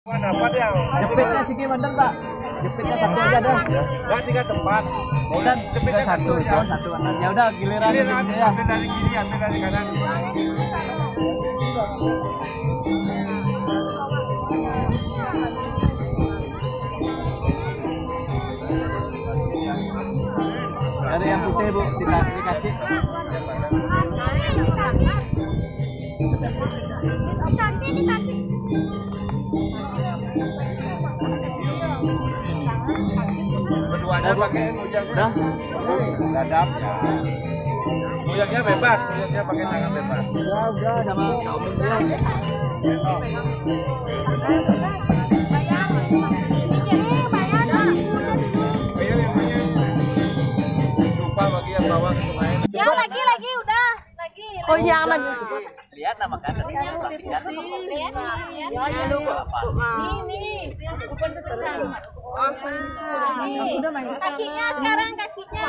Dapat yang jepitnya sih gimana Pak? Jepitnya satu aja deh. Enggak 3 tempat. Dan jepitnya satu. Ya udah giliran Giliran ya. ambil dari kiri, ambil dari kanan. Dari yang putih Bu, dikasih. Berduanya pakai mujangnya. Dadap ya. Mujangnya bebas, mujangnya pakai tangan bebas. Udah sama Kaumin dia. Lupa bagi yang bawa ke sungai. Ya lagi udah lagi. Oh jangan Lihat nama kan tadi Ya lupa. Nih. Kakinya sekarang kakinya.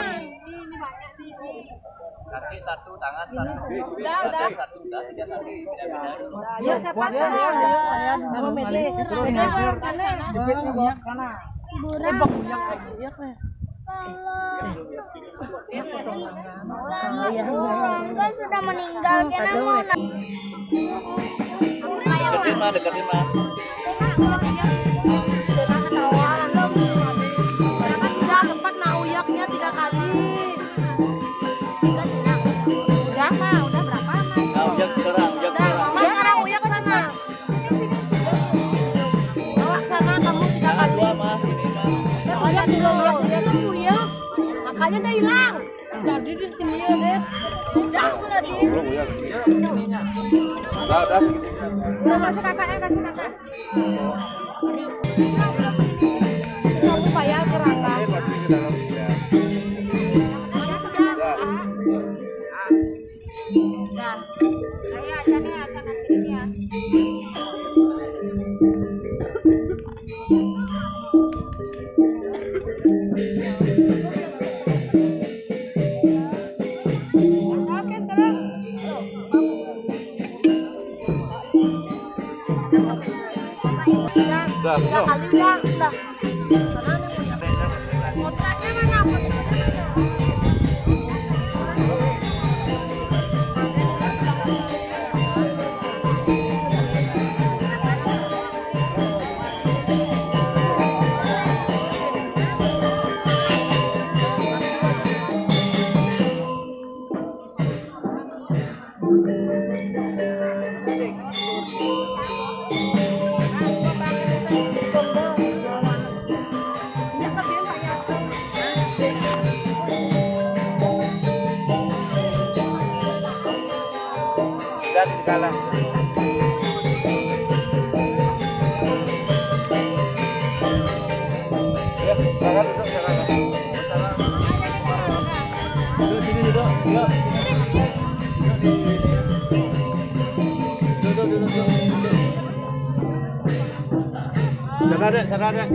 kaki satu tangan satu Udah. satu udah tiga kaki beda-beda Ya siapa sekarang? jepitnya banyak sana. Enggak sudah meninggal kena mau deketin mah Tempat nauyaknya 3 kali. Udah berapa? nah ujak serang Mama sekarang uyak sana. Bawa sana kamu 3 tangan kali. dua mah ini mah Uyak dulu dia kan uyak. Makanya dia hilang. Jadi di sini ya, Ded. Udah tadi. Udah. Udah kasih kakaknya, kasih kakak. Kamu bayar ke Rangga. Pasti ke dalam ya. Udah. Ayo acaranya akan akhirnya. Oke sekarang. Udah, Udah kali udah. Kontraknya mana? dan kalah. Ya, silakan duduk, silakan. duduk sini duduk yuk duduk Sana dek.